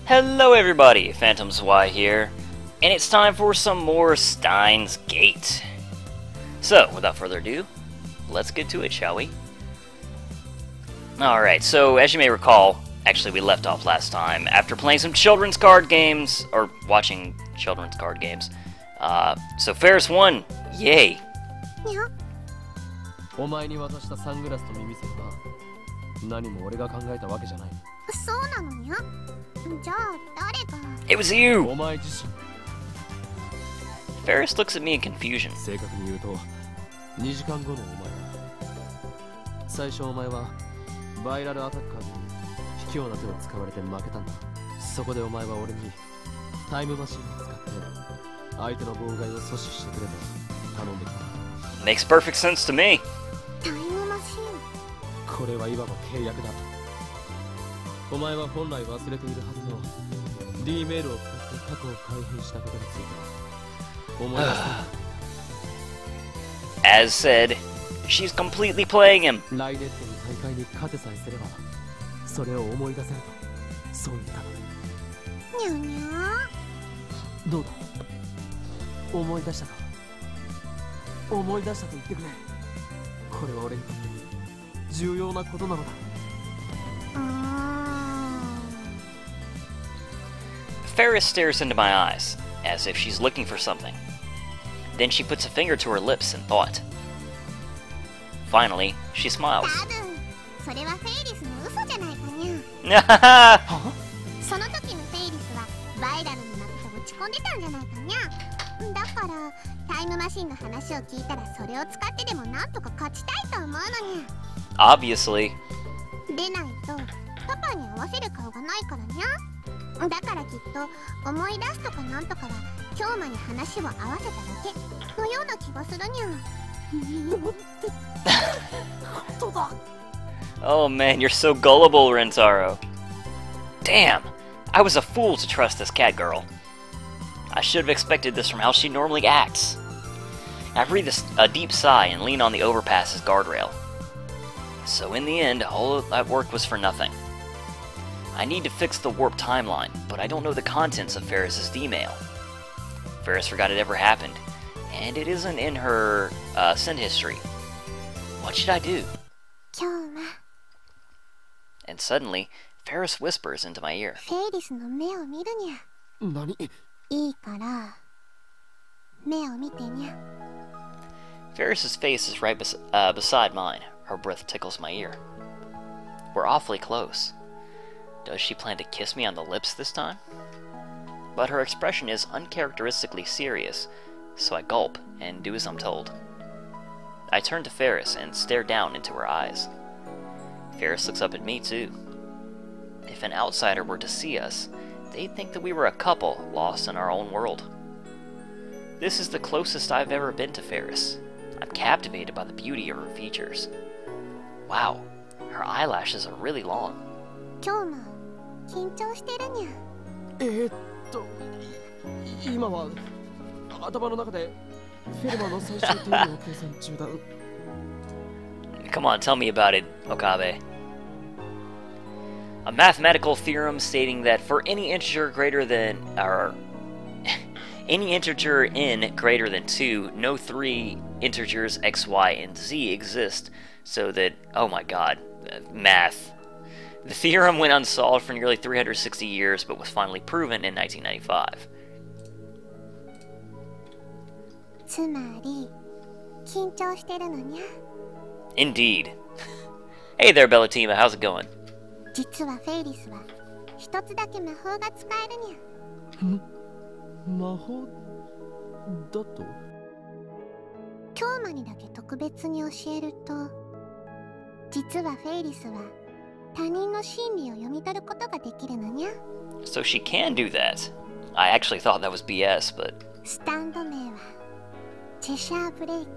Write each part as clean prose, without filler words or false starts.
Hello everybody, Phantoms Y here, and it's time for some more Steins Gate. So, without further ado, let's get to it, shall we? Alright, so as you may recall, actually we left off last time after playing some children's card games, or watching children's card games. So Faris won! Yay! お前に渡したサングラスと耳栓は何も俺が考えたわけじゃない。そうなのにゃ。じゃあ誰が It was you! お前自身。Faris looks at me in confusion. 正確に言うと2時間後のお前だ。最初お前はバイラルアタッカーに卑怯な手を使われて負けたんだ。そこでお前は俺にタイムマシンを使って相手の妨害を阻止してくれと頼んできた。Makes perfect sense to me. タイムマシン。これはいわば契約だ。お前は本来忘れているはずの D メールを使って過去を改変したことについて思い出した。As said, she's completely playing him. ライネットの大会に勝てさえすればそれを思い出せるとそう言った。にゃにゃ。どうだ思い出したか。思い出したと言ってくれ。これは俺にとって重要なことなのだ。Faris stares into my eyes, as if she's looking for something. Then she puts a finger to her lips in thought. Finally, she smiles. 多分それはフェイリスの嘘じゃないかにゃ。その時のフェイリスはバイラルに負けて落ち込んでたんじゃないかにゃ。だからタイムマシンの話を聞いたらそれを使ってでもなんとか勝ちたいと思うのにゃ。 Obviously. でないとパパに合わせる顔がないからにゃ。だからきっと思い出すとかなんとかは京馬に話を合わせただけのような気がするにゃ。Oh man, you're so gullible, Rentaro. Damn, I was a fool to trust this cat girl. I should have expected this from how she normally acts. I breathe a deep sigh and lean on the overpass's guardrail. So in the end, all of that work was for nothing. I need to fix the warp timeline, but I don't know the contents of Faris's D-mail. Faris forgot it ever happened, and it isn't in her send history. What should I do? 京馬。And suddenly, Faris whispers into my ear. フェイリスの目を見るにゃ。何？いいから目を見てにゃ。 Faris's face is right beside mine. Her breath tickles my ear. We're awfully close. Does she plan to kiss me on the lips this time? But her expression is uncharacteristically serious, so I gulp and do as I'm told. I turn to Faris and stare down into her eyes. Faris looks up at me too. If an outsider were to see us, they'd think that we were a couple lost in our own world. This is the closest I've ever been to Faris. I'm captivated by the beauty of her features. Wow, her eyelashes are really long. 京馬、緊張してるにゃ。今は頭の中でフェルマの最終定理を計算中だ。Come on, tell me about it, Okabe. A mathematical theorem stating that for any integer greater than, or any integer n greater than 2, no 3 integers x, y, and z exist, so that, oh my god, math. The theorem went unsolved for nearly 360 years, but was finally proven in 1995. つまり緊張してるのにゃ。 Indeed. Hey there, Bellatima, how's it going? 実はフェイリスは一つだけ魔法が使えるにゃ。魔法だと？京馬にだけ特別に教えると、実はフェイリスは他人の心理を読み取ることができるのにゃ。 So she can do that. I actually thought that was BS, but... スタンド名はチェシャーブレイク。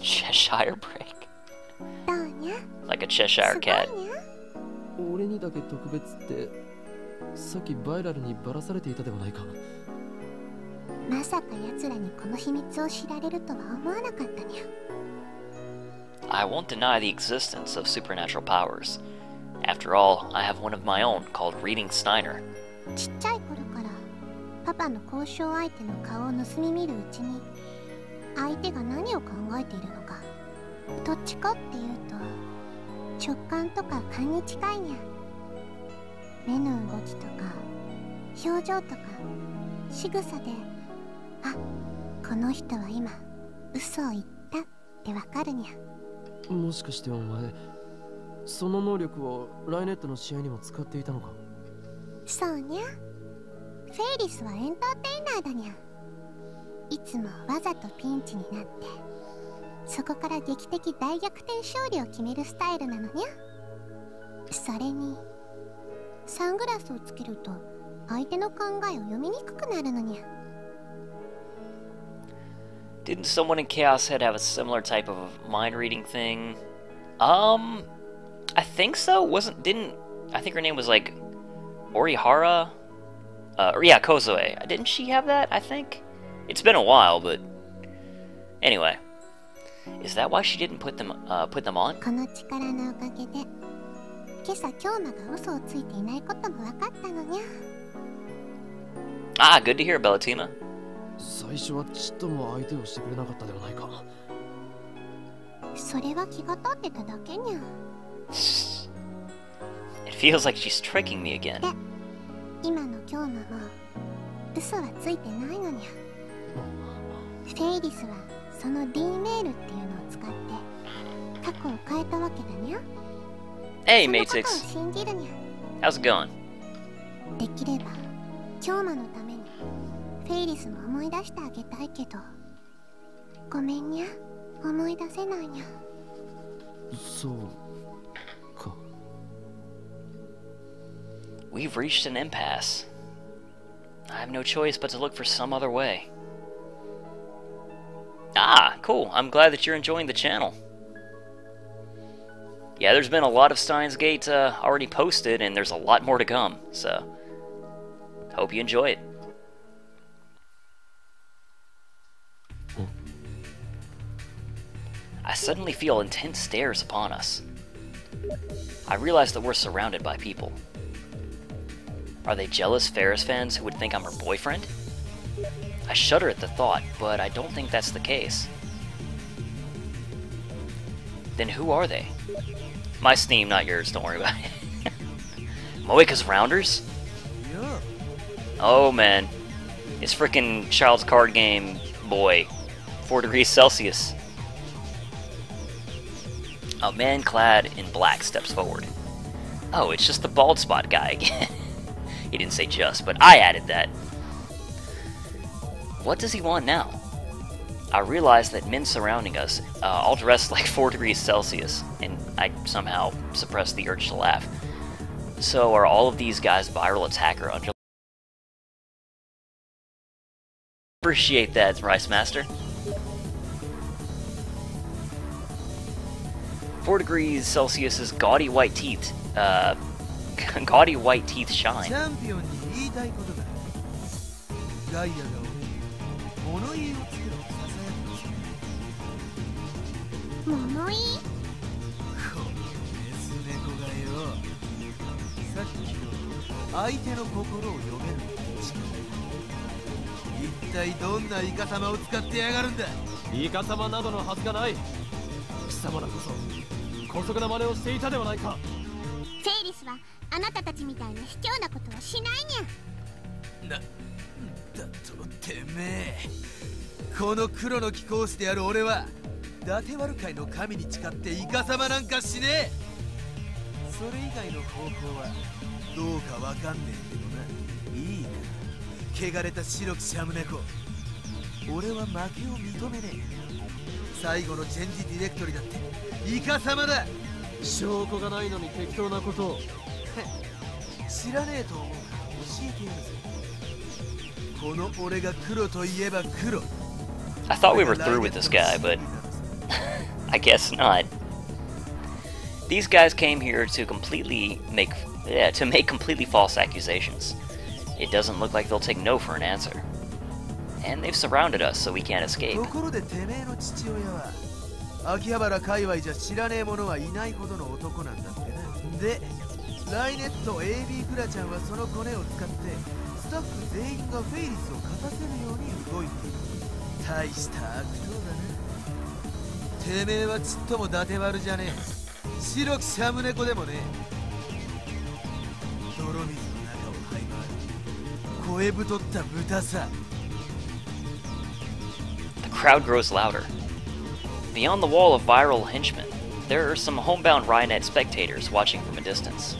Cheshire break? どうにゃ？ Like a Cheshire cat. すごいにゃ。俺にだけ特別ってさっきバイラルにばらされていたではないか。まさか奴らにこの秘密を知られるとは思わなかったにゃ。 I won't deny the existence of supernatural powers. After all, I have one of my own called Reading Steiner. ちっちゃい頃からパパの交渉相手の顔を盗み見るうちに、相手が何を考えているのか、どっちかっていうと直感とか勘に近いにゃ。目の動きとか表情とか仕草で、あ、この人は今嘘を言ったってわかるにゃ。もしかしてお前、その能力をライネットの試合にも使っていたのか？そうにゃ。フェイリスはエンターテイナーだにゃ。いつもわざとピンチになって、そこから劇的大逆転勝利を決めるスタイルなのにゃ。それにサングラスをつけると相手の考えを読みにくくなるのにゃ。Didn't someone in Chaos Head have a similar type of mind reading thing? I think so. I think her name was like Orihara? Or yeah, Kozoe. Didn't she have that, I think? It's been a while, but anyway. Is that why she didn't put them on? この力のおかげで、今朝京馬が嘘をついていないことも分かったのにゃ。Ah, good to hear, Bellatina. 最初はちっとも相手をしてくれなかったではないか。それは気が立ってただけにゃ。It feels like she's tricking me again. で、今の京馬も嘘はついてないのにゃ。フェイリスはその D メールっていうのを使って過去を変えたわけだにゃ。Hey, そのことを Mateix. 信じるにゃ。 How's it going? できれば京馬のためにフェイリスも思い出してあげたいけど、ごめんにゃ、思い出せないにゃ。そうか。We've reached an impasse. I have no choice but to look for some other way. Ah, cool. I'm glad that you're enjoying the channel. Yeah, there's been a lot of Steins Gate already posted, and there's a lot more to come, so hope you enjoy it. I suddenly feel intense stares upon us. I realize that we're surrounded by people. Are they jealous Faris fans who would think I'm her boyfriend? I shudder at the thought, but I don't think that's the case. Then who are they? My Steam, not yours, don't worry about it. Moeka's Rounders? Oh man. It's freaking child's card game boy. 4 degrees Celsius. A man clad in black steps forward. Oh, it's just the bald spot guy again. He didn't say just, but I added that. What does he want now? I realize that men surrounding us, all dressed like 4 degrees Celsius, and I somehow suppressed the urge to laugh. So are all of these guys viral attacker under... Appreciate that, Rice Master. 4 degrees Celsius's gaudy white teeth, gaudy white teeth shine. 物言い？相手の心を読める一体どんなイカ様を使ってやがるんだ。イカ様などのはずがない。貴様らこそ姑息な真似をしていたではないか。フェイリスはあなたたちみたいな卑怯なことはしないにゃ。だとてめえ、この黒の貴公子である俺は伊達悪界の神に誓ってイカ様なんかしねえ。それ以外の方法はどうかわかんねえけどな。いいか、汚れた白きシャム猫、俺は負けを認めねえ。最後のチェンジディレクトリだってイカ様だ。証拠がないのに適当なことを。知らねえと思うから教えてやるぜ。この俺が黒といえば黒。 I thought we were through with this guy, but I guess not. These guys came here to make completely false accusations. It doesn't look like they'll take no for an answer. And they've surrounded us, so we can't escape. ところでてめえの父親は秋葉原界隈じゃ知らねえ者はいないほどの男なんだってな。で、ライネット AB フラちゃんはそのコネを使ってスタッフ全員がフェイリスを勝たせるように動いている。大した悪党だな。てめえはちっとも伊達悪じゃねえ。白きシャム猫でもねえ。泥水の中を這い回る声太った豚さ。The crowd grows louder. Beyond the wall of viral henchmen, there are some homebound Ryonet spectators watching from a distance.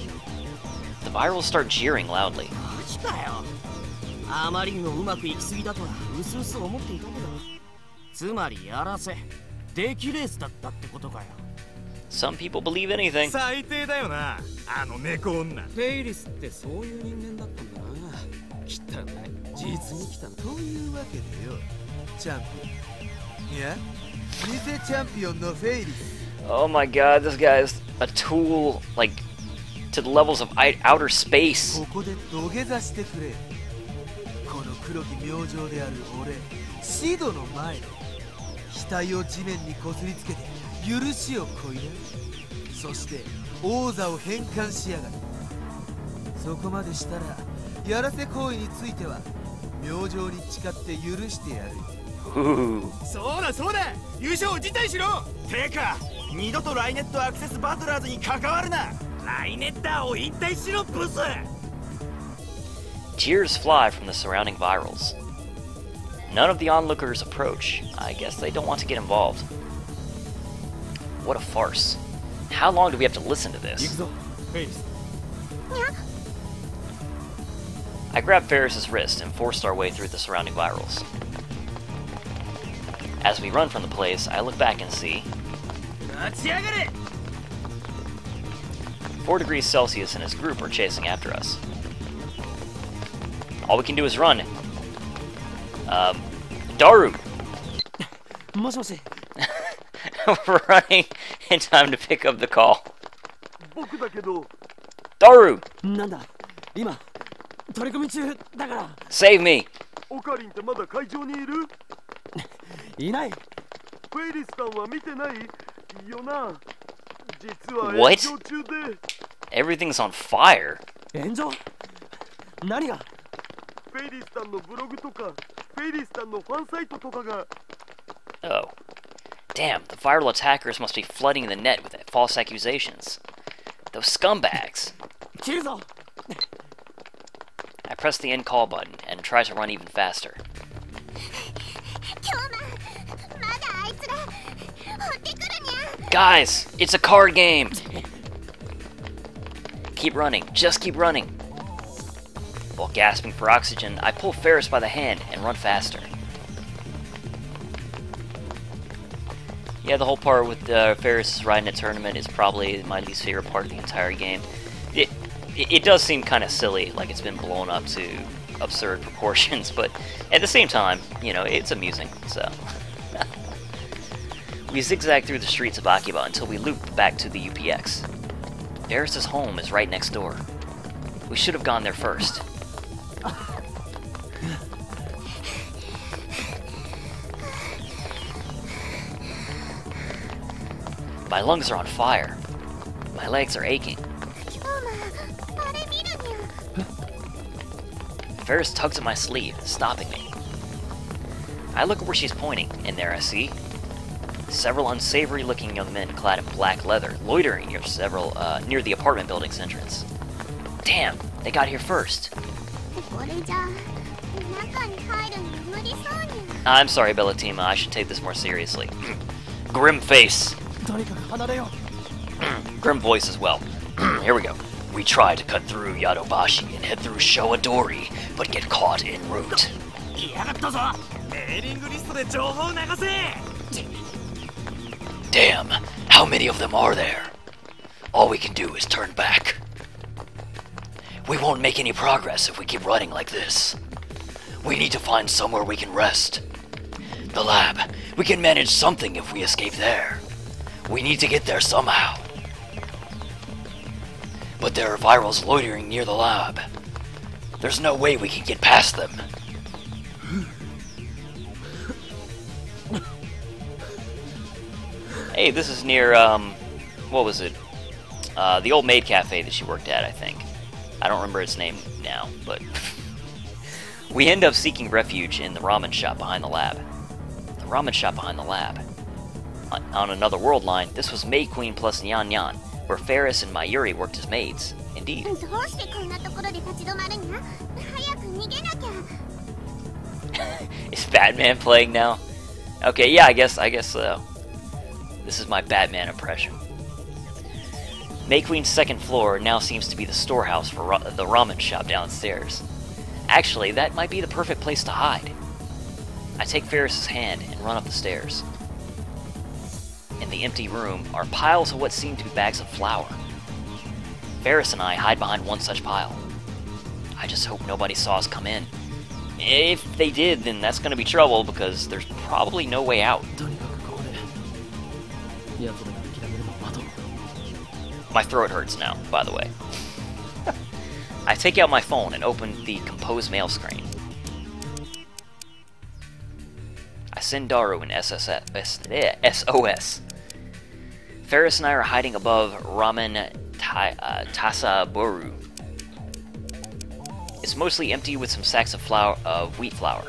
The virals start jeering loudly. マジかよ。あまりにもうまくいきすぎだとはうすうす思っていたけど、つまりやらせ出来レースだったってことかよ。Some people believe anything. 最低だよな、あの猫女。フェイリスってそういう人間だったんだな。汚い、実に汚い。というわけでよ、チャンピオン。いや、偽チャンピオンのフェイリス。Oh my god, this guy is a tool, like, to the levels of outer space. ここで土下座してくれ。この黒き明星である俺、シドの前で額を地面にこすりつけて許しをこいな。そして王座を返還しやがる。そこまでしたらやらせ行為については明星に誓って許してやる。そうだそうだ、優勝を辞退しろ。てか二度とライネットアクセスバトラーズに関わるな。ライネッターを引退しろブス。Cheers fly from the surrounding virals. None of the onlookers approach. I guess they don't want to get involved. What a farce. How long do we have to listen to this? I grabbed Faris's wrist and forced our way through the surrounding virals. As we run from the place, I look back and see 4 degrees Celsius and his group are chasing after us. All we can do is run. Daru! もしもし。We're running in time to pick up the call. Daru! なんだ、今取り組み中だから。Save me! オカリンってまだ会場にいる？いない。フェイリスさんは見てないよな。実は What? 炎上中で。Everything's on fire. 炎上？何が？フェイリスさんのブログとか、フェイリスさんのファンサイトとかが。Oh. Damn, the viral attackers must be flooding the net with false accusations. Those scumbags. 切るぞ。I press the end call button and try to run even faster. Guys, it's a card game! Keep running, just keep running. While gasping for oxygen, I pull Faris by the hand and run faster. Yeah, the whole part with Faris riding a tournament is probably my least favorite part of the entire game. It does seem kind of silly, like it's been blown up to absurd proportions, but at the same time, you know, it's amusing, so. We zigzag through the streets of Akiba until we loop back to the UPX. Faris's home is right next door. We should have gone there first. My lungs are on fire. My legs are aching. Faris tugs at my sleeve, stopping me. I look where she's pointing, and there I see several unsavory-looking young men clad in black leather, loitering near near the apartment building's entrance. Damn, they got here first. I'm sorry, Bellatima, I should take this more seriously. Grim face. Grim voice as well. Here we go. We try to cut through Yadobashi and head through Shoadori, but get caught en route. Damn, how many of them are there? All we can do is turn back. We won't make any progress if we keep running like this. We need to find somewhere we can rest. The lab. We can manage something if we escape there. We need to get there somehow. But there are virals loitering near the lab. There's no way we can get past them. Hey, this is near, what was it? The old maid cafe that she worked at, I think. I don't remember its name now, but... We end up seeking refuge in the ramen shop behind the lab. The ramen shop behind the lab. On another world line, this was Maid Queen plus Nyan Nyan, where Faris and Mayuri worked as maids. Indeed. Is Batman playing now? Okay, yeah, I guess so. This is my Batman impression. Maid Queen's second floor now seems to be the storehouse for the ramen shop downstairs. Actually, that might be the perfect place to hide. I take Faris's hand and run up the stairs. In the empty room are piles of what seem to be bags of flour. Faris and I hide behind one such pile. I just hope nobody saw us come in. If they did, then that's gonna be trouble because there's probably no way out. My throat hurts now, by the way. I take out my phone and open the compose mail screen. I send Daru an SOS. Faris and I are hiding above Ramen Tasaboru. It's mostly empty with some sacks of wheat flour.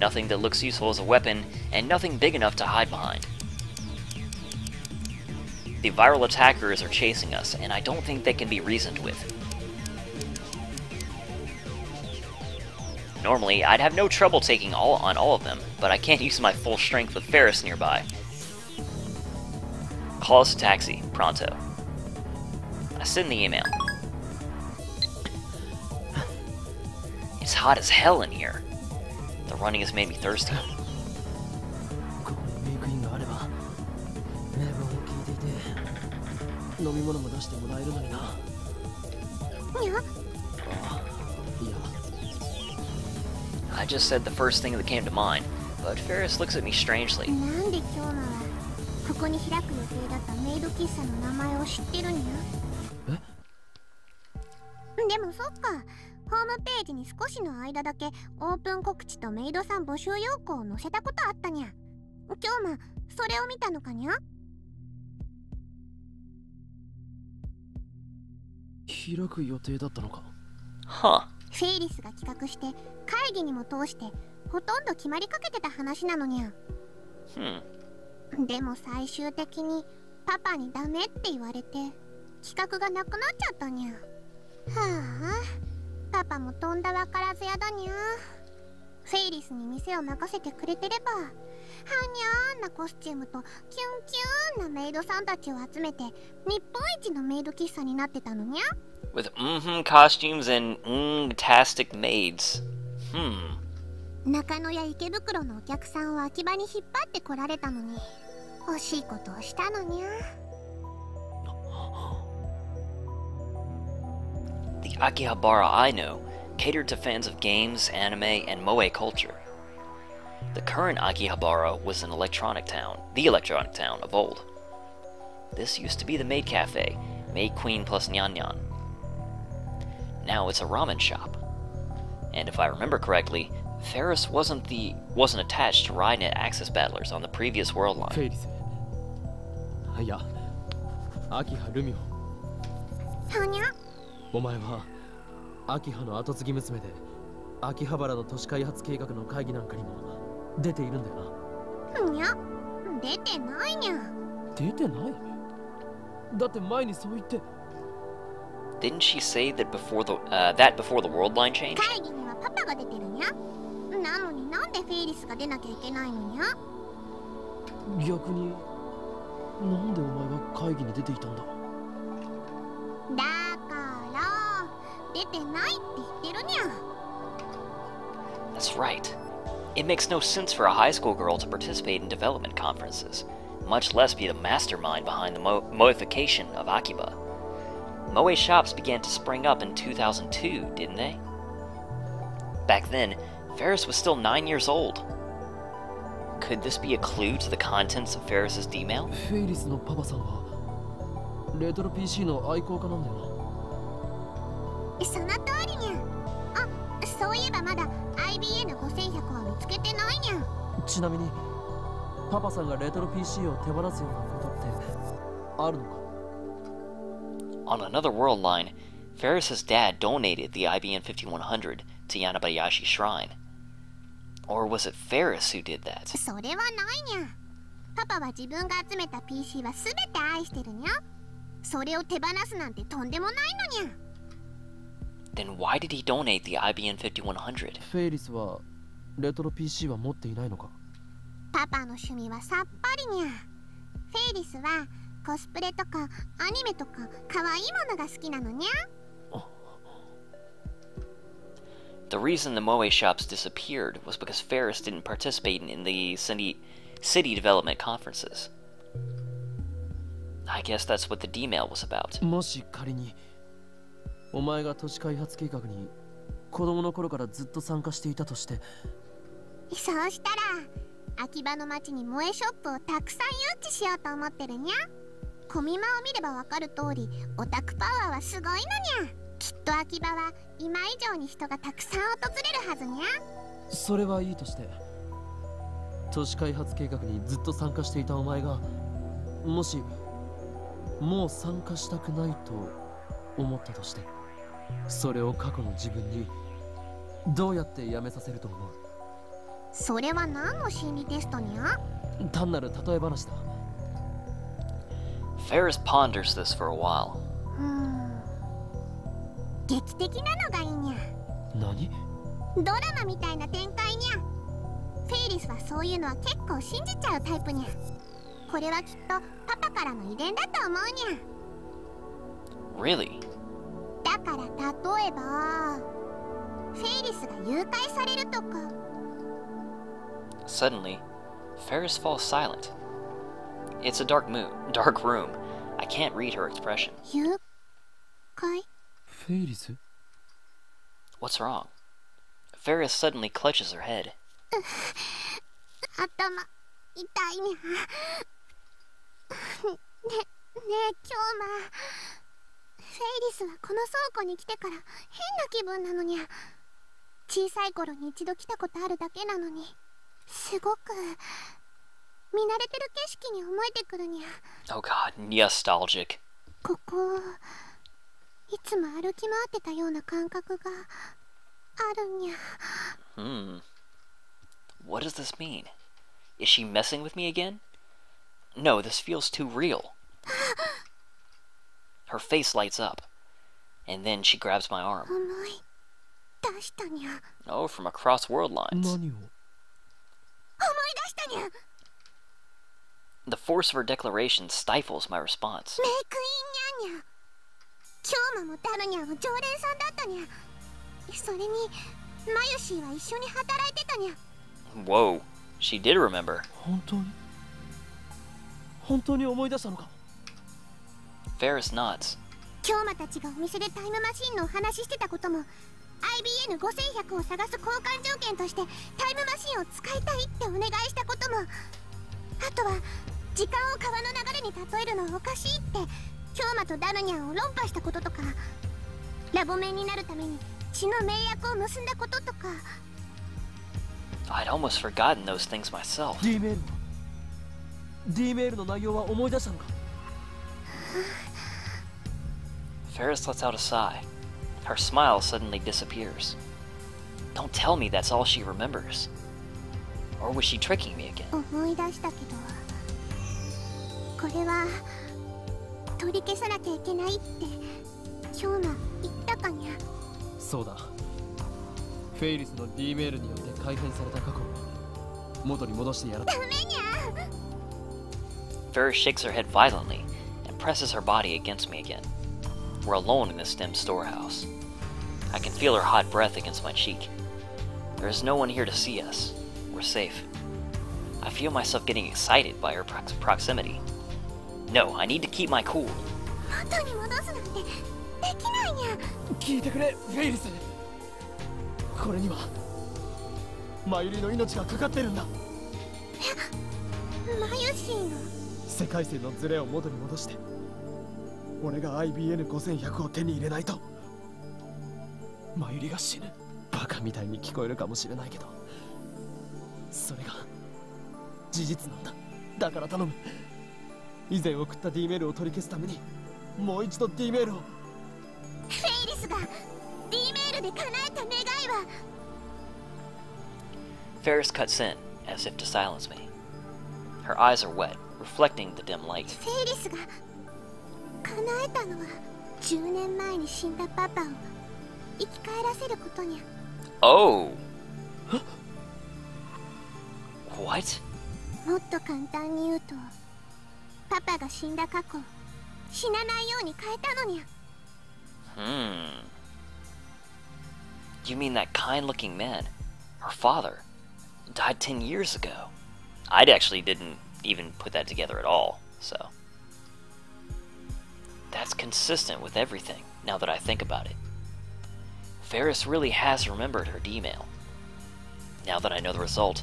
Nothing that looks useful as a weapon, and nothing big enough to hide behind. The viral attackers are chasing us, and I don't think they can be reasoned with. Normally, I'd have no trouble taking on all of them, but I can't use my full strength with Faris nearby. Call us a taxi, pronto. I send the email. It's hot as hell in here. The running has made me thirsty. I just said the first thing that came to mind, but Faris looks at me strangely. Huh. フェイリスが企画して会議にも通してほとんど決まりかけてた話なのにゃ。でも最終的にパパにダメって言われて企画がなくなっちゃったにゃ。はあ、パパもとんだわからずやだにゃ。フェイリスに店を任せてくれてれば、はにゃーんなコスチュームとキュンキューンなメイドさんたちを集めて日本一のメイド喫茶になってたのにゃ。With costumes and tastic maids. 中野や池袋のお客さんを秋葉に引っ張ってこられたのに惜しいことをしたのにゃ。The Akihabara I know catered to fans of games, anime, and moe culture. The current Akihabara was the electronic town of old. This used to be the maid cafe, Maid Queen plus Nyan Nyan. Now it's a ramen shop. And if I remember correctly, Faris wasn't attached to Rhinet Access Battlers on the previous world line. Faris. Yeah. Akiha Rumio. はにゃ。お前は秋葉の後継ぎ娘で秋葉原の都市開発計画の会議なんかにも出ているんだよな。にゃ、出てないにゃ。出てない？だって前にそう言って。Didn't she say that before the world line changed? 会議にはパパが出てるにゃ。なのになんでフェイリスが出なきゃいけないのにゃ。逆になんでお前は会議に出ていたんだ。だから出てないって言ってるにゃ。That's right. It makes no sense for a high school girl to participate in development conferences, much less be the mastermind behind the moification of Akiba. Moe shops began to spring up in 2002, didn't they? Back then, Faris was still 9 years old. Could this be a clue to the contents of Faris's D-mail? フェイリスのパパさんはレトロ PC の愛好家なんだよな。その通りにゃ。あ、そういえばまだ IBN5100 は見つけてないにゃ。ちなみにパパさんがレトロ PC を手放すようなことってあるのか。 On another world line, Faris's dad donated the IBM 5100 to Yanabayashi Shrine. Or was it Faris who did that? それはないにゃ。パパは自分が集めた PC はすべて愛してるにゃ。それを手放すなんてとんでもないのにゃ。Then why did he donate the IBM 5100? フェイリスはレトロ PC は持っていないのか。パパの趣味はさっぱりにゃ。フェイリスはコスプレとかアニメとか可愛いものが好きなのにゃ。The reason the Moe shops disappeared was because Faris didn't participate in the city development conferences. I guess that's what the D-mail was about. もし仮にお前が都市開発計画に子供の頃からずっと参加していたとして。そうしたら秋葉の町に萌えショップをたくさん誘致しようと思ってるにゃ。コミマを見ればわかる通りオタクパワーはすごいのにゃ。きっと秋葉は今以上に人がたくさん訪れるはずにゃ。それはいいとして、都市開発計画にずっと参加していたお前がもしもう参加したくないと思ったとして、それを過去の自分にどうやってやめさせると思う。それは何の心理テストにゃ。単なる例え話だ。 Faris ponders this for a while. 劇的なのがいいにゃ。何？ドラマみたいな展開にゃ。フェイリスはそういうのは結構信じちゃうタイプにゃ。これはきっとパパからの遺伝だと思うにゃ。 Really? だから例えばフェイリスが誘拐されるとか。 Suddenly, Faris falls silent. It's a dark room. I can't read her expression. 誘拐？フェイリス？ What's wrong? Faris suddenly clutches her head. 頭痛いにゃ。ねえ今日フェイリスはこの倉庫に来てから変な気分なのにゃ。小さい頃に一度来たことあるだけなのにすごく見慣れてる景色に思えてくるにゃ。 Oh god, nostalgic. ここいつも歩き回ってたような感覚があるにゃ。What does this mean? Is she messing with me again? No, this feels too real. Her face lights up, and then she grabs my arm. 思い出したにゃ。Oh, from across world lines. 何を？思い出したにゃ。 The force of her declaration stifles my response. メイクインにゃんにゃ。今日もダルニャンは常連さんだったにゃ。それにマユシーは一緒に働いてたにゃ。 Whoa, she did remember. 本当に思い出したのか。 Faris nods. 今日またちがお店でタイムマシンのお話ししてたことも IBN5100 を探す交換条件としてタイムマシンを使いたいってお願いしたことも、あとは時間を川の流れに例えるのはおかしいって京馬とダルニャンを論破したこととか、ラボメンになるために血の盟約を結んだこととか。 I'd almost forgotten those things myself. D メールの内容は思い出したのか。Faris lets out a sigh. Her smile suddenly disappears. Don't tell me that's all she remembers. Or was she tricking me again? 思い出したけど、これは取り消さなきゃいけないって京馬言ったかにゃ。そうだ。フェイリスの D メールによって改変された過去を元に戻してやらない。ダメにゃ。 Faris shakes her head violently and presses her body against me again. We're alone in this dim storehouse. I can feel her hot breath against my cheek. There is no one here to see us. We're safe. I feel myself getting excited by her proximity. No, I need to keep my cool. 元に戻すなんてできないにゃ。聞いてくれ、フェイリス。これにはマユリの命がかかってるんだ。マユシーの世界線のズレを元に戻して俺が IBN5100 を手に入れないとマユリが死ぬ。バカみたいに聞こえるかもしれないけどそれが事実なんだ。だから頼む。以前送った D メールを取り消すためにもう一度 D メールを。フェイリスが D メールで叶えた願いは。 Faris cuts in, as if to silence me. Her eyes are wet, reflecting the dim light. フェイリスが叶えたのは10年前に死んだパパを生き返らせることにゃ。 Oh! What? もっと簡単に言うと、パパが死んだ過去を死なないように変えたのにゃ。You mean that kind-looking man, her father, died 10 years ago? I actually didn't even put that together at all, so... That's consistent with everything, now that I think about it. Faris really has remembered her D-mail. Now that I know the result,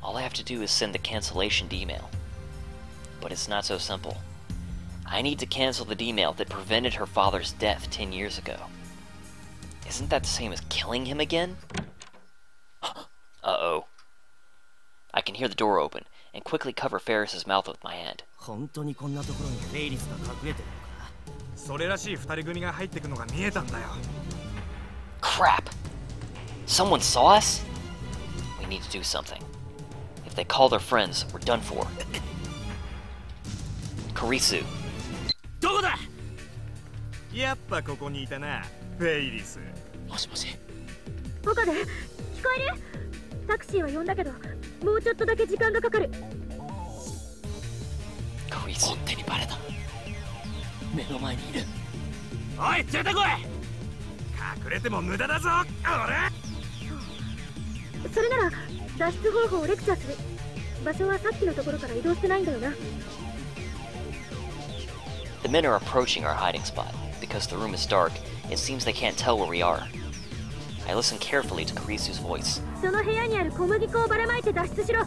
all I have to do is send the cancellation D-mail. But it's not so simple. I need to cancel the D-mail that prevented her father's death 10 years ago. Isn't that the same as killing him again? Uh-oh. I can hear the door open, and quickly cover Faris's mouth with my hand. 本当にこんなところにフェイリスが隠れてるのか。それらしい二人組が入ってくのが見えたんだよ。Crap! Someone saw us? We need to do something. If they call their friends, we're done for. Kurisu. どこだ。やっぱここにいたな、フェイリス。もしもし。岡部、聞こえる？タクシーは呼んだけど、もうちょっとだけ時間がかかる。Kurisu. 本当にバレた。目の前にいる。おい、出てこい。隠れても無駄だぞ、俺。それなら脱出方法をレクチャーする。場所はさっきのところから移動してないんだよな。The men are approaching our hiding spot. Because the room is dark, it seems they can't tell where we are. I listen carefully to Kurisu's voice. その部屋にある小麦粉をばらまいて脱出しろ。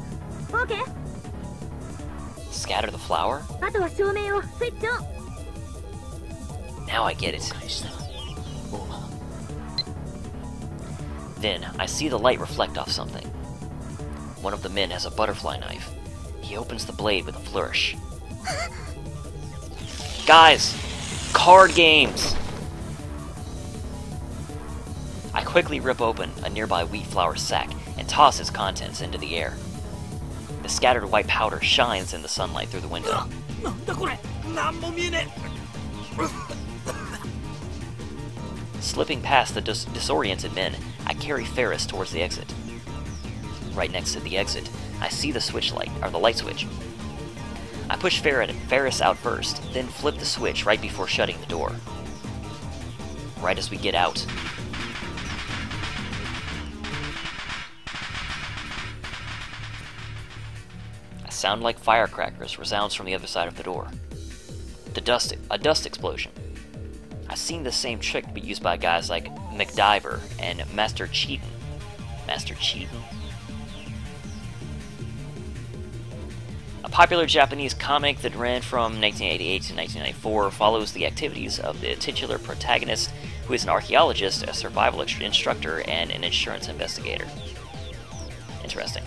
OK? Scatter the flour? あとは照明をスイッチオン。Now I get it. Then, I see the light reflect off something. One of the men has a butterfly knife. He opens the blade with a flourish. Guys! Card games! I quickly rip open a nearby wheat flour sack and toss its contents into the air. The scattered white powder shines in the sunlight through the window. なんだこれ、なんも見えねえ。 Slipping past the disoriented men, I carry Faris towards the exit. Right next to the exit, I see the switch light, or the light switch. I push Faris out first, then flip the switch right before shutting the door. Right as we get out, a sound like firecrackers resounds from the other side of the door. A dust explosion. I've seen the same trick be used by guys like MacDiver and Master Cheatin'. Master Cheatin'? A popular Japanese comic that ran from 1988 to 1994 follows the activities of the titular protagonist, who is an archaeologist, a survival instructor, and an insurance investigator. Interesting.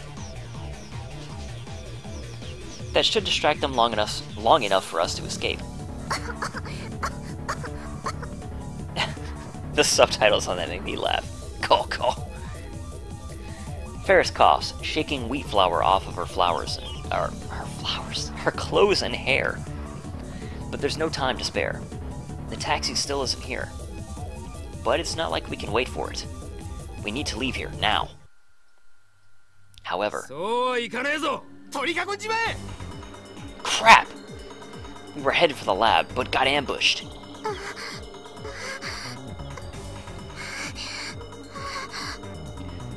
That should distract them long enough for us to escape. The subtitles on that make me laugh. Cool. Faris coughs, shaking wheat flour off of her her clothes and hair. But there's no time to spare. The taxi still isn't here. But it's not like we can wait for it. We need to leave here, now. However... Crap! We were headed for the lab, but got ambushed.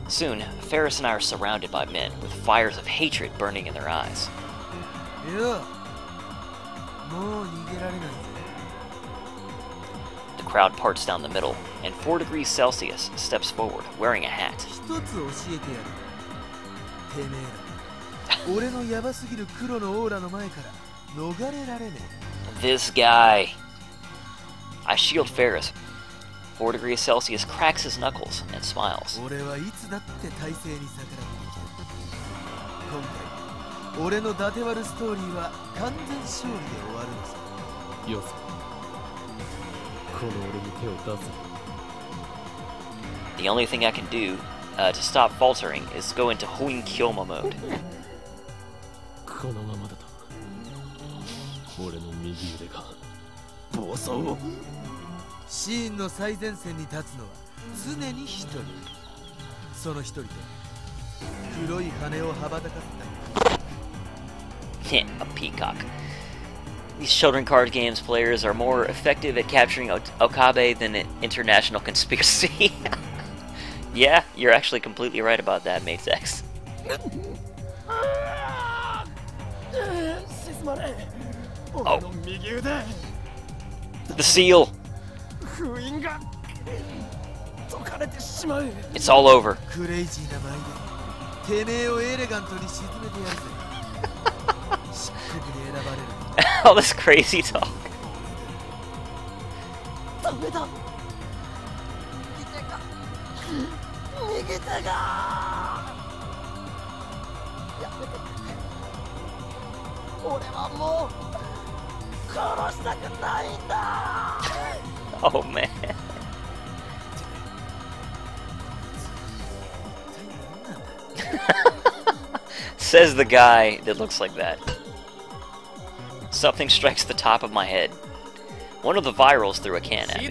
Soon, Faris and I are surrounded by men with fires of hatred burning in their eyes. The crowd parts down the middle, and 4 degrees Celsius steps forward, wearing a hat. This guy. I shield Faris. 4 degrees Celsius cracks his knuckles and smiles. 俺の伊達割ストーリーは完全勝利で終わるのさ。よせ。この俺に手を出す。 The only thing I can do to stop faltering is go into Huin Kyoma mode. このままだと俺の右腕が暴走を。シーンの最前線に立つのは常に一人。その一人と黒い羽を羽ばたかせた。 A peacock. These children card games players are more effective at capturing Okabe than an international conspiracy. Yeah, you're actually completely right about that, Mate X. Oh. The seal! It's all over. クレイジーな舞でてめえをエレガントに沈めてやるぜ。漆黒に選ばれる。 All this crazy talk. ダメだ。右手が。やめて。俺はもう殺したくないんだ。Oh man. Says the guy that looks like that. Something strikes the top of my head. One of the virals threw a can at me.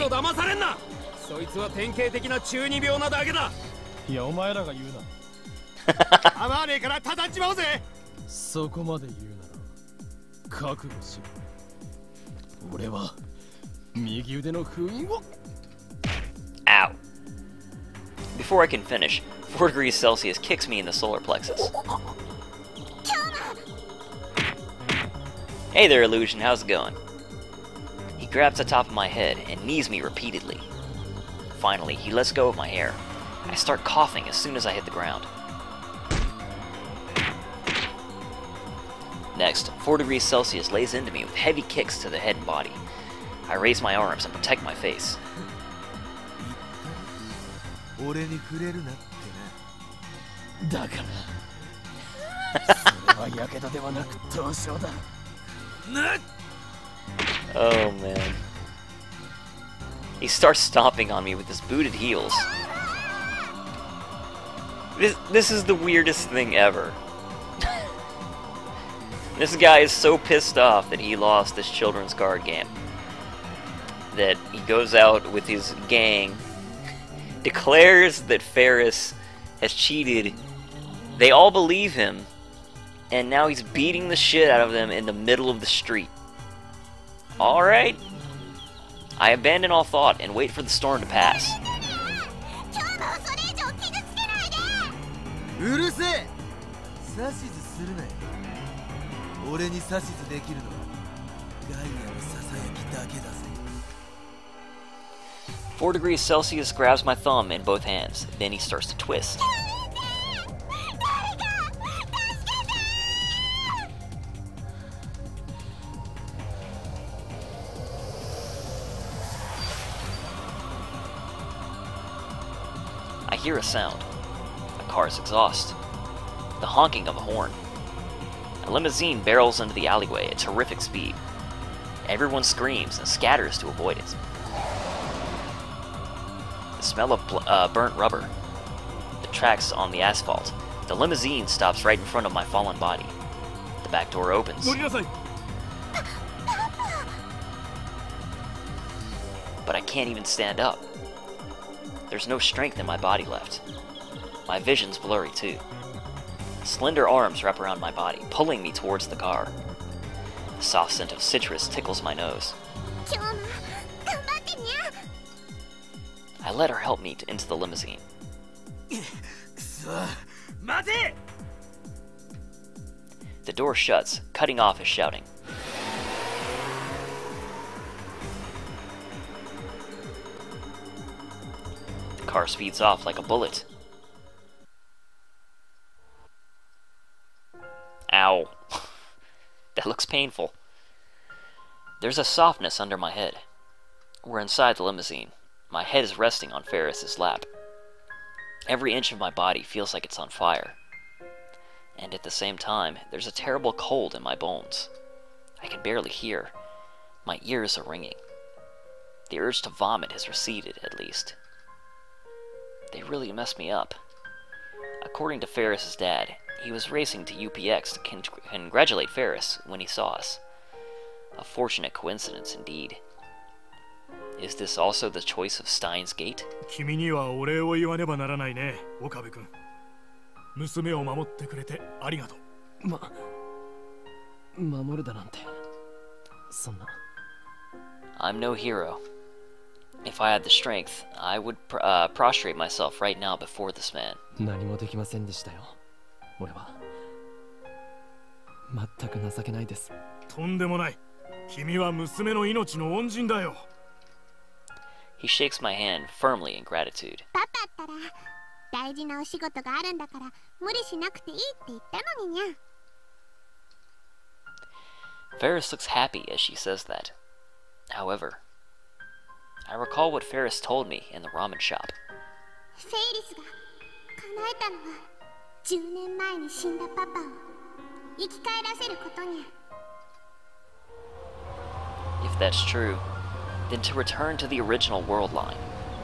そいつは典型的な中二病なだけだ。いやお前らが言うな。合わねえから叩っちまうぜ。そこまで言うなら覚悟しろ。俺は右腕の封印を。 Ow. Before I can finish, 4 degrees Celsius kicks me in the solar plexus. Hey there, Illusion, how's it going? He grabs the top of my head and knees me repeatedly. Finally, he lets go of my hair. I start coughing as soon as I hit the ground. Next, 4 degrees Celsius lays into me with heavy kicks to the head and body. I raise my arms and protect my face. 俺にくれるなってな。だからそれはやけどではなく凍傷だ。Oh man. He starts stomping on me with his booted heels. This is the weirdest thing ever. This guy is so pissed off that he lost this children's card game that he goes out with his gang, declares that Faris has cheated. They all believe him, and now he's beating the shit out of them in the middle of the street. Alright. I abandon all thought and wait for the storm to pass. うるせえ。指図するなよ。俺に指図できるのはガイアのささやきだけだぜ。 4 degrees Celsius grabs my thumb in both hands. Then he starts to twist. I hear a sound. A car's exhaust. The honking of a horn. A limousine barrels into the alleyway at terrific speed. Everyone screams and scatters to avoid it. The smell of burnt rubber. The tracks on the asphalt. The limousine stops right in front of my fallen body. The back door opens. But I can't even stand up. There's no strength in my body left. My vision's blurry too. Slender arms wrap around my body, pulling me towards the car. The soft scent of citrus tickles my nose. I let her help me into the limousine. The door shuts, cutting off his shouting. The car speeds off like a bullet. Ow. That looks painful. There's a softness under my head. We're inside the limousine. My head is resting on Faris's lap. Every inch of my body feels like it's on fire. and at the same time, there's a terrible cold in my bones. I can barely hear. My ears are ringing. The urge to vomit has receded, at least. They really messed me up. According to Faris' dad, he was racing to UPX to congratulate Faris when he saw us. A fortunate coincidence indeed. Is this also the choice of Steins Gate? 君にはお礼を言わねばならないね、岡部君。娘を守ってくれてありがとう。守るだなんて。そんな。I'm no hero. If I had the strength, I would prostrate myself right now before this man. 何もできませんでしたよ。俺は。全く情けないです。とんでもない。君は娘の命の恩人だよ。He shakes my hand firmly in gratitude. パパったら大事なお仕事があるんだから無理しなくていいって言ったのににゃ。Faris looks happy as she says that. However, I recall what Faris told me in the ramen shop. フェイリスが叶えたのは10年前に死んだパパを生き返らせることにゃ。If that's true, then to return to the original world line,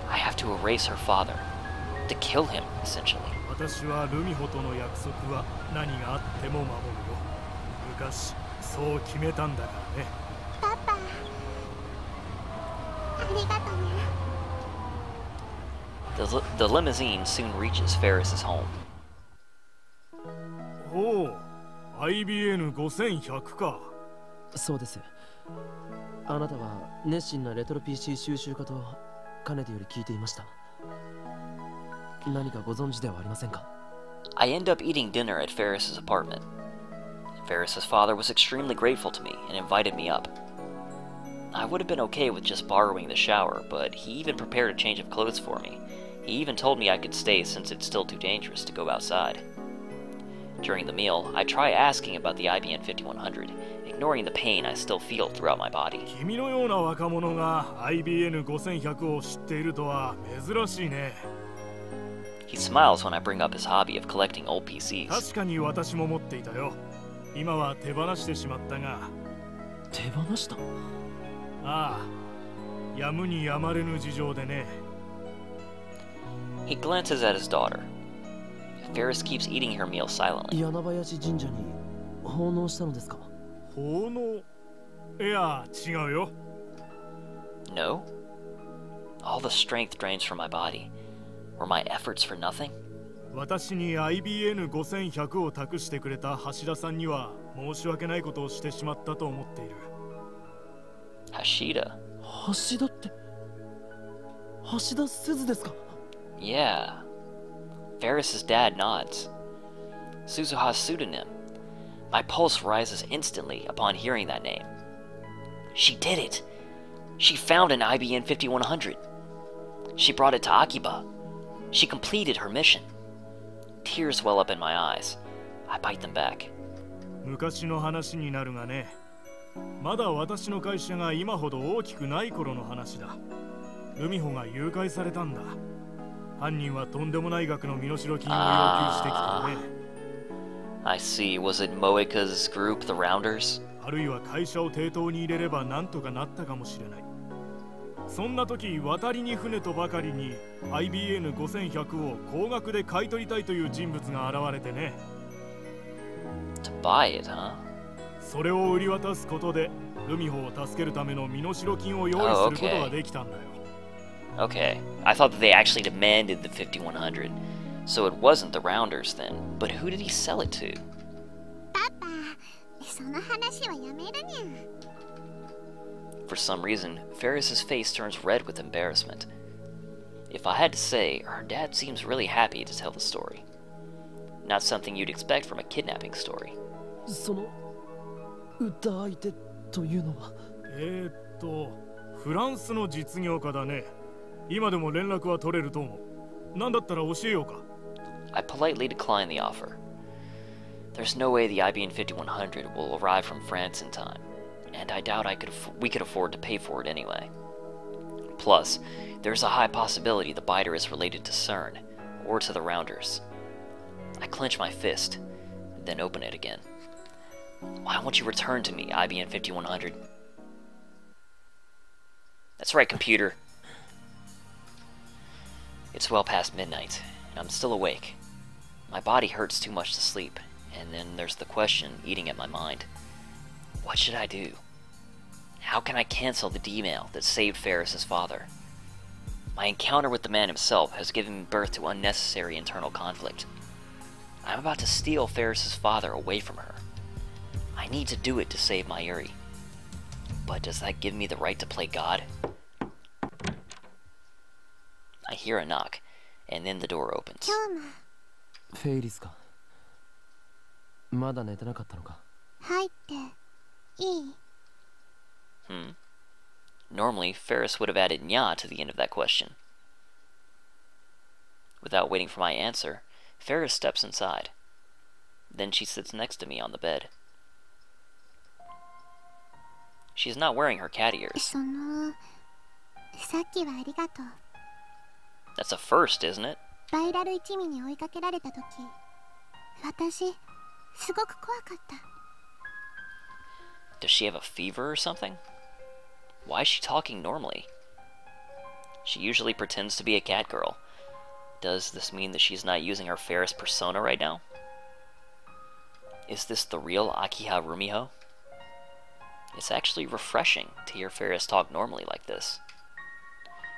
I have to erase her father. To kill him, essentially. 私はルミホとの約束は何があっても守るよ。昔、そう決めたんだからね。パパ、ありがとね。The limousine soon reaches Faris's home. おお、IBN5100 か。そうです。あなたは熱心なレトロ PC 収集家とかねてより聞いていました。何かご存知ではありませんか？ I end up eating dinner at Faris's apartment. Faris's father was extremely grateful to me and invited me up. I would have been okay with just borrowing the shower, but he even prepared a change of clothes for me. He even told me I could stay since it's still too dangerous to go outside. During the meal, I try asking about the IBN 5100, ignoring the pain I still feel throughout my body. 君のような若者が IBN5100 を知っているとは珍しいね。He smiles when I bring up his hobby of collecting old PCs. 確かに私も持っていたよ。今は手放してしまったが。手放した？ああ、やむにやまれぬ事情でね。He glances at his daughter. Faris keeps eating her meal silently. 柳林神社に奉納したのですか？奉納？いや、違うよ。No? All the strength drains from my body. Were my efforts for nothing? 私に IBN5100 を託してくれた橋田さんには申し訳ないことをしてしまったと思っている。Hashida? 橋田って？橋田鈴ですか？ Yeah. Faris's dad nods. Suzuha's pseudonym. My pulse rises instantly upon hearing that name. She did it! She found an IBN 5100. She brought it to Akiba. She completed her mission. Tears well up in my eyes. I bite them back. 昔の話になるがね。まだ私の会社が今ほど大きくない頃の話だ。ルミホが誘拐されたんだ。犯人はとんでもない額の身代金を要求してきてね。I see. Was it Moeka's group, the Rounders? あるいは会社を抵当に入れればなんとかなったかもしれない。そんな時、渡りに船とばかりに IBN5100 を高額で買い取りたいという人物が現れてね。To buy it, huh? それを売り渡すことでルミホを助けるための身代金を用意することができたんだよ。Okay. I thought that they actually demanded the 5100. So it wasn't the Rounders then. But who did he sell it to? パパ、その話はやめるにゃ。For some reason, Faris's face turns red with embarrassment. If I had to say, her dad seems really happy to tell the story. Not something you'd expect from a kidnapping story. その歌相手というのは？フランスの実業家だね。今でも連絡は取れると思う。なんだったら教えようか。I politely decline the offer. There's no way the IBN 5100 will arrive from France in time, and I doubt we could afford to pay for it anyway. Plus, there's a high possibility the biter is related to CERN, or to the Rounders. I clench my fist. then open it again. Why won't you return to me, IBN 5100? That's right, computer. It's well past midnight, and I'm still awake. My body hurts too much to sleep, and then there's the question eating at my mind. What should I do? How can I cancel the D-mail that saved Faris' father? My encounter with the man himself has given birth to unnecessary internal conflict. I'm about to steal Faris' father away from her. I need to do it to save my Yuri. But does that give me the right to play God? I hear a knock, and then the door opens. フェイリスか。まだ寝てなかったのか。入っていい？ Normally, Faris would have added nya to the end of that question. Without waiting for my answer, Faris steps inside. Then she sits next to me on the bed. She is not wearing her cat ears. さっきはありがとう。 That's a first, isn't it? バイラル一味に追いかけられた時、私すごく怖かった。 Does she have a fever or something? Why is she talking normally? She usually pretends to be a cat girl. Does this mean that she's not using her Faris persona right now? Is this the real Akiha Rumiho? It's actually refreshing to hear Faris talk normally like this.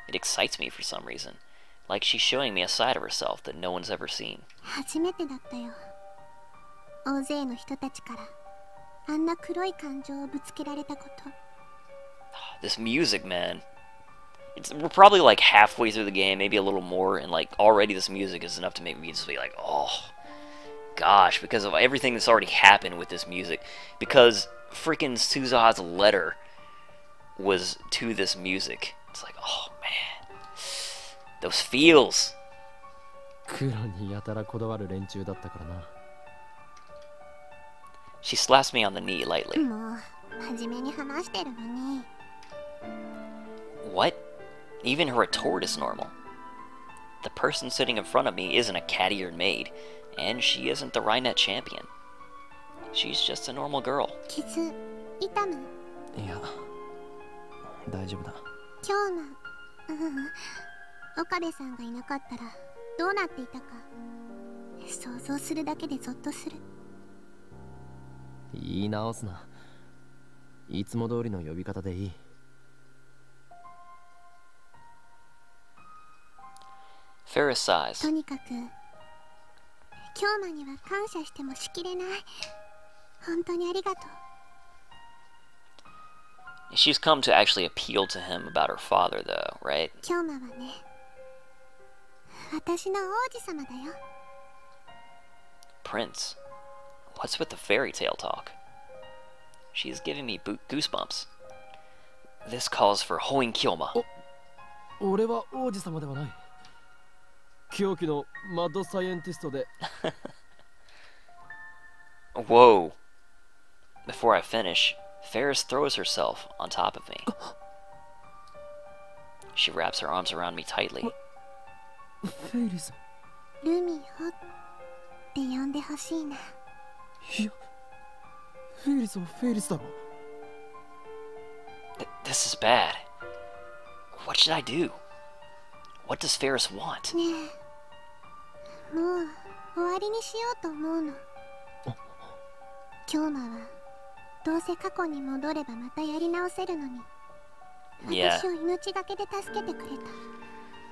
It excites me for some reason, like she's showing me a side of herself that no one's ever seen. 初めてだったよ。大勢の人たちからあんな黒い感情をぶつけられたこと。 This music, man. We're probably like halfway through the game, maybe a little more, and like already this music is enough to make me just be like, oh, gosh, because of everything that's already happened with this music. Because freaking Suzaha's letter was to this music. It's like, oh man, those feels. 黒にやたらこだわる連中だったからな。 She slaps me on the knee lightly. もう真面目に話してるのに。 What? Even her retort is normal. The person sitting in front of me isn't a cat-eared maid, and she isn't the Rhinet champion. She's just a normal girl. 傷痛む？いや、大丈夫だ。今日の、岡部さんがいなかったらどうなっていたか想像するだけでゾッとする。言い直すな。いつも通りの呼び方でいい。 Faris sighs. とにかく京馬には感謝してもしきれない。本当にありがとう。 She's come to actually appeal to him about her father, though, right? 京馬はね、私の王子様だよ。 Prince? What's with the fairy tale talk? She's giving me goosebumps. This calls for Hoin Kyoma. 俺は王子様ではない。 狂気のマッドサイエンティストで。 Whoa. Before I finish, Faris throws herself on top of me. She wraps her arms around me tightly. フェイリス。ルミホって呼んでほしいな。いや、フェイリスはフェイリスだろ。This is bad. What should I do? What does Faris want? ねえ、もう終わりにしようと思うの。京馬はどうせ過去に戻ればまたやり直せるのに、私を命がけで助けてくれた。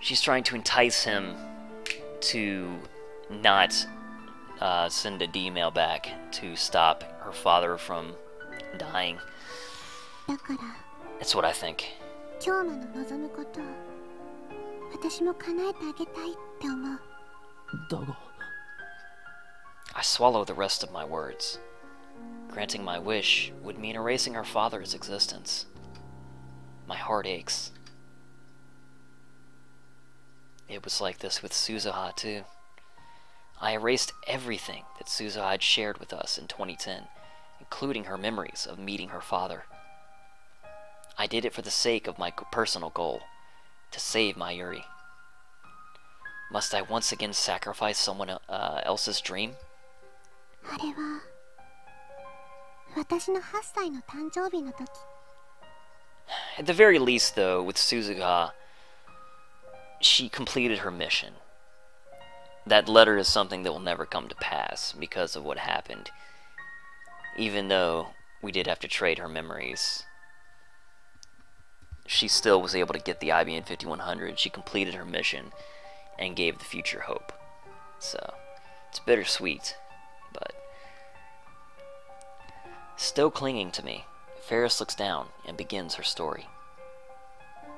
She's trying to entice him to not send a D-mail back to stop her father from dying. だから、 That's what I think. 京馬の望むことを私も叶えてあげたいって思う。だが。 I swallow the rest of my words. Granting my wish would mean erasing her father's existence. My heart aches. It was like this with Suzaha too. I erased everything that Suzaha had shared with us in 2010, including her memories of meeting her father. I did it for the sake of my personal goal, to save my Yuri. Must I once again sacrifice someone else's dream? あれは私の8歳の誕生日の時。 At the very least, though, with Suzuka, she completed her mission. That letter is something that will never come to pass because of what happened. Even though we did have to trade her memories, she still was able to get the IBN 5100. She completed her mission and gave the future hope. So, it's bittersweet, but still clinging to me. Faris looks down and begins her story.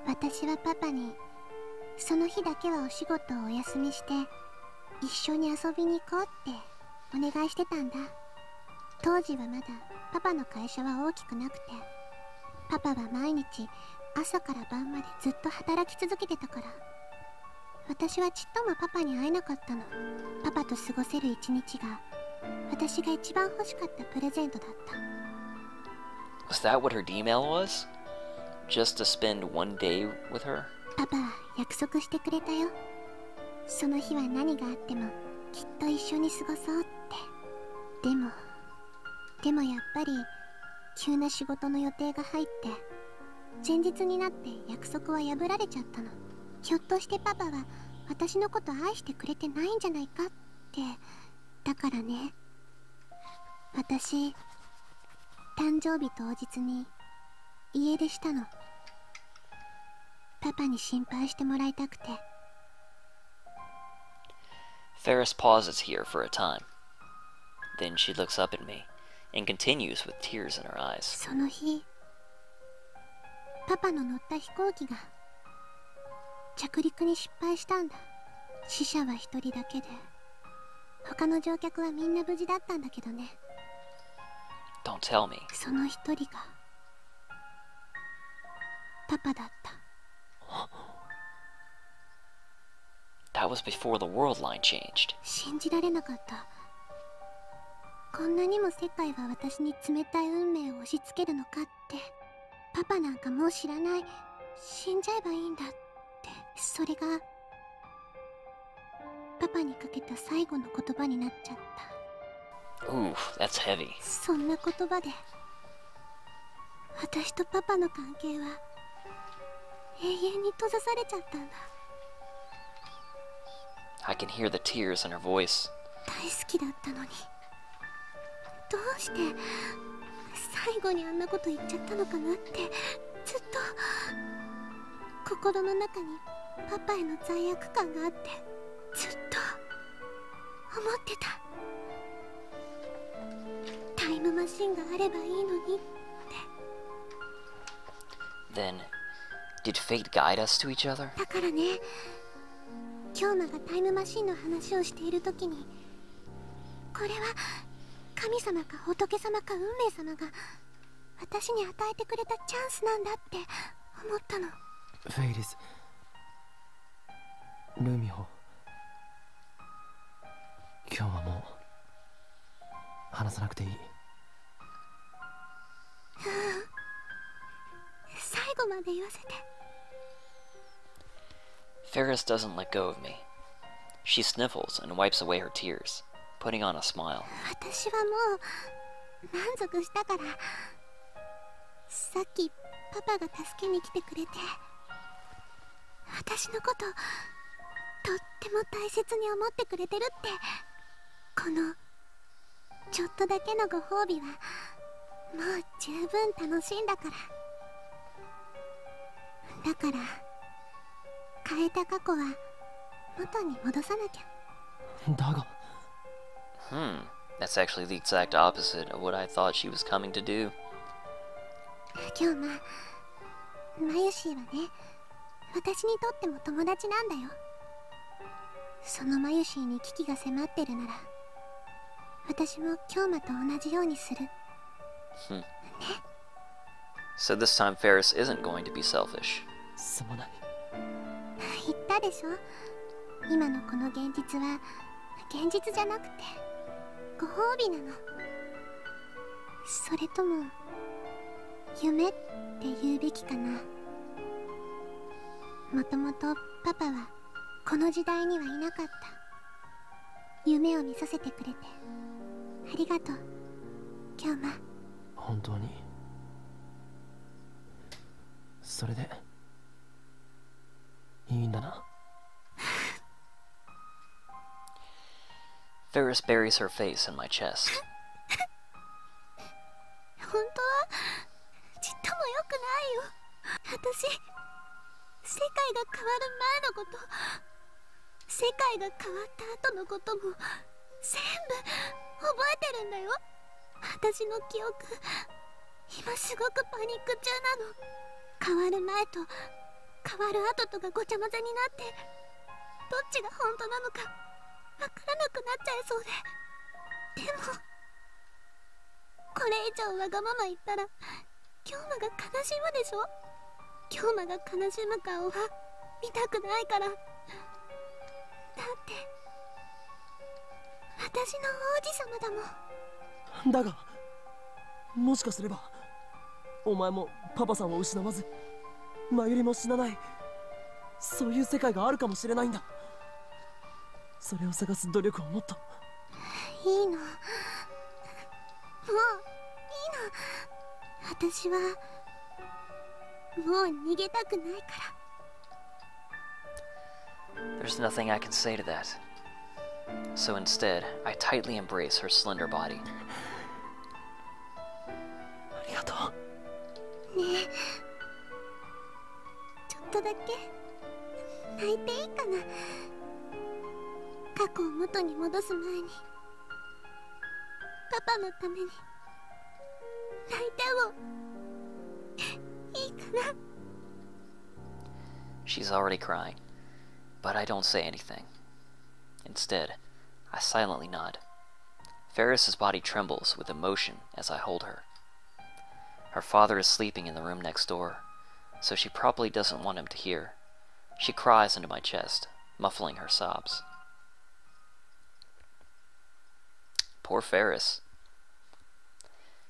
私はパパにその日だけはお仕事をお休みして一緒に遊びに行こうってお願いしてたんだ。当時はまだパパの会社は大きくなくて、パパは毎日朝から晩までずっと働き続けてたから、私はちっともパパに会えなかったの。パパと過ごせる一日が私が一番欲しかったプレゼントだった。 Was that what her D-mail was? Just to spend one day with her? パパは約束してくれたよ。その日は何があってもきっと一緒に過ごそうって。でもやっぱり急な仕事の予定が入って前日になって約束は破られちゃったの。ひょっとしてパパは私のこと愛してくれてないんじゃないかって。だからね、私誕生日当日に家出したの。パパに心配してもらいたくて。 Faris pauses here for a time. Then she looks up at me and continues with tears in her eyes. その日、パパの乗った飛行機が着陸に失敗したんだ。死者は一人だけで、他の乗客はみんな無事だったんだけどね。 Don't tell me. その一人がパパだった。 That was before the world line changed. 信じられなかった。こんなにも世界は私に冷たい運命を押し付けるのかって。パパなんかもう知らない、死んじゃえばいいんだって。それがパパにかけた最後の言葉になっちゃった。 Ooh, that's heavy. そんな言葉で私とパパの関係は永遠に閉ざされちゃったんだ。 I can hear the tears in her voice. 大好きだったのに、どうして最後にあんなこと言っちゃったのかなってずっと心の中にパパへの罪悪感があって、ずっと思ってた。タイムマシンがあればいいのにって。 Then, did fate guide us to each other? だからね、京馬がタイムマシンの話をしている時に、これは神様か仏様か運命様が私に与えてくれたチャンスなんだって思ったの。フェイリス、ルミホ、今日はもう話さなくていい。最後まで言わせて。 Faris doesn't let go of me. She sniffles and wipes away her tears, putting on a smile. 私はもう満足したから。さっきパパが助けに来てくれて、私のこととっても大切に思ってくれてるって。このちょっとだけのご褒美はもう十分楽しいんだから。だから変えた過去は元に戻さなきゃ。だが、That's actually the exact opposite of what I thought she was coming to do. 今日マユシーはね、私にとっても友達なんだよ。そのマユシーに危機が迫ってるなら、私も京馬と同じようにする。ね。 So this time Faris isn't going to be selfish. すまない。言ったでしょ、今のこの現実は現実じゃなくてご褒美なの。それとも夢って言うべきかな。もともとパパはこの時代にはいなかった。夢を見させてくれてありがとう、京馬。本当にそれでいいんだな。Faris buries her face in my chest. 本当はちっとも良くないよ。私、世界が変わる前のこと、世界が変わった後のことも全部覚えてるんだよ。私の記憶、今すごくパニック中なの。変わる前と変わる後とがごちゃ混ぜになって、どっちが本当なのかわからなくなっちゃいそうで。でもこれ以上わがまま言ったら京馬が悲しむでしょ。京馬が悲しむ顔は見たくないから。だって私の王子様だもん。だがもしかすればお前もパパさんを失わずマユリも死なない、そういう世界があるかもしれないんだ。それを探す努力をもっと。いいの、もういいの。私はもう逃げたくないから。 There's nothing I can say to that. So instead, I tightly embrace her slender body. ありがとう。ねえ、ちょっとだけ泣いていいかな。過去を元に戻す前にパパのために泣いてもいいかな。 She's already crying, but I don't say anything. Instead, I silently nod. Faris's body trembles with emotion as I hold her. Her father is sleeping in the room next door, so she probably doesn't want him to hear. She cries into my chest, muffling her sobs. Poor Faris.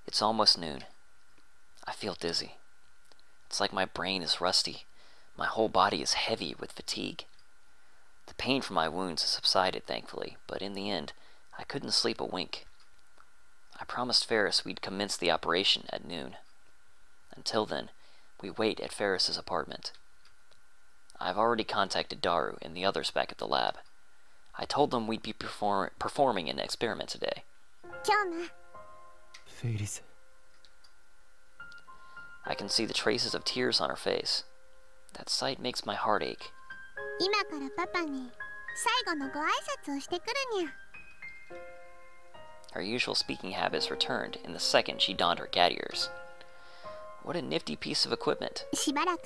It's almost noon. I feel dizzy. It's like my brain is rusty. My whole body is heavy with fatigue. The pain from my wounds has subsided, thankfully, but in the end, I couldn't sleep a wink. I promised Faris we'd commence the operation at noon. Until then, we wait at Faris's apartment. I've already contacted Daru and the others back at the lab. I told them we'd be performing an experiment today. 京馬、フェイリス。 I can see the traces of tears on her face. That sight makes my heart ache. 今からパパに最後のご挨拶をしてくるにゃ。 Her usual speaking habits returned in the second she donned her cat ears. What a nifty piece of equipment. しばらく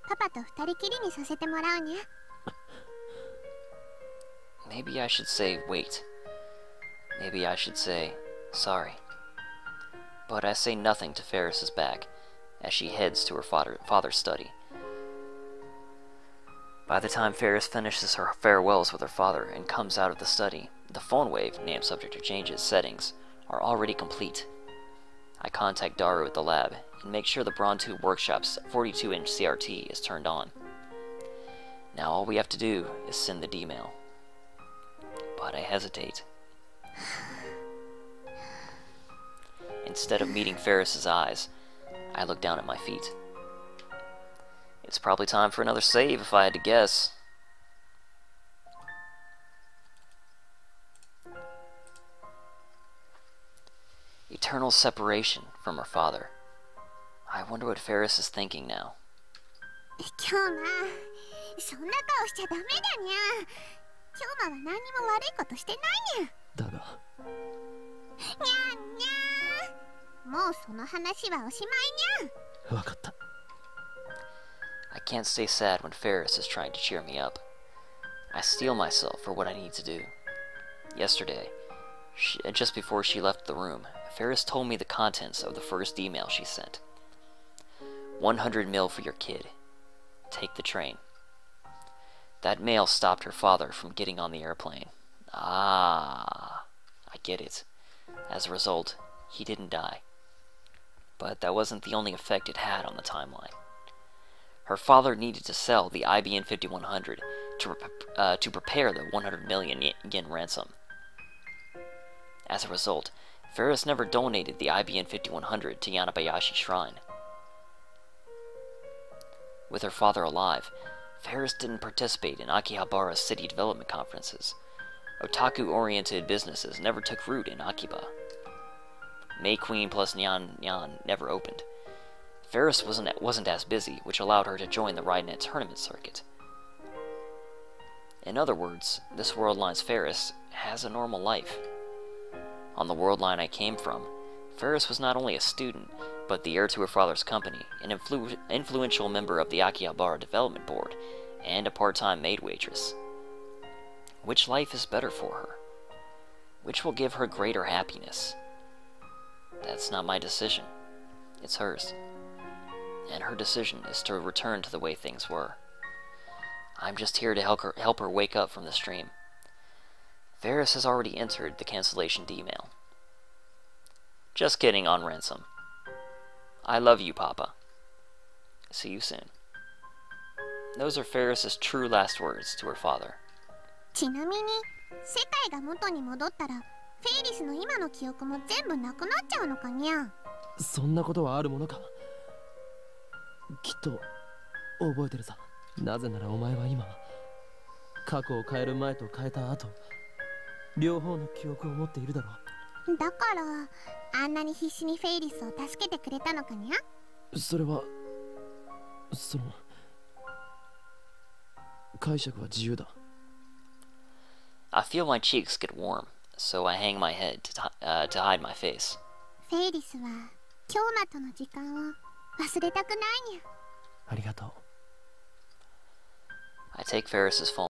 パパと二人きりにさせてもらうにゃ。 Maybe I should say wait. Maybe I should say sorry. But I say nothing to Faris's back as she heads to her father's study. By the time Faris finishes her farewells with her father and comes out of the study, the phone wave, named subject to changes, settings, are already complete. I contact Daru at the lab and make sure the Brontu Workshop's 42-inch CRT is turned on. Now all we have to do is send the D-mail. But I hesitate. Instead of meeting Faris's eyes, I look down at my feet. It's probably time for another save if I had to guess. Eternal separation from her father. I wonder what Faris is thinking now. 京馬、そんな顔しちゃダメだにゃ。京馬は何にも悪いことしてないにゃ。だがにゃんにゃー。もうその話はおしまいにゃ。わかった。 I can't stay sad when Faris is trying to cheer me up. I steel myself for what I need to do. Yesterday, just before she left the room, Faris told me the contents of the first email she sent. 100 mil for your kid. Take the train. That mail stopped her father from getting on the airplane. Ah, I get it. As a result, he didn't die. But that wasn't the only effect it had on the timeline. Her father needed to sell the IBN 5100 to prepare the 100 million yen ransom. As a result, Faris never donated the IBN 5100 to Yanabayashi Shrine. With her father alive, Faris didn't participate in Akihabara's city development conferences. Otaku-oriented businesses never took root in Akiba. May Queen plus Nyan Nyan never opened. Faris wasn't as busy, which allowed her to join the Rainet tournament circuit. In other words, this world line's Faris has a normal life. On the world line I came from, Faris was not only a student, but the heir to her father's company, an influential member of the Akihabara Development Board, and a part-time maid waitress. Which life is better for her? Which will give her greater happiness? That's not my decision. It's hers. And her decision is to return to the way things were. I'm just here to help her wake up from this dream. Faris has already entered the cancellation D-mail. Just kidding, on ransom. I love you, Papa. See you soon. Those are Faris's true last words to her father. ちなみに、世界が元に戻ったら、フェイリスの今の記憶も全部なくなっちゃうのかにゃ。そんなことはあるものか。きっと覚えてるさ。なぜならお前は今、過去を変える前と変えた後、両方の記憶を持っているだろう。だから、あんなに必死にフェイリスを助けてくれたのかにゃ。それは、解釈は自由だ。I feel my cheeks get warm, so I hang my head to hide my face. フェイリスは京馬との時間を忘れたくないにゃ。ありがとう。I take Faris's phone.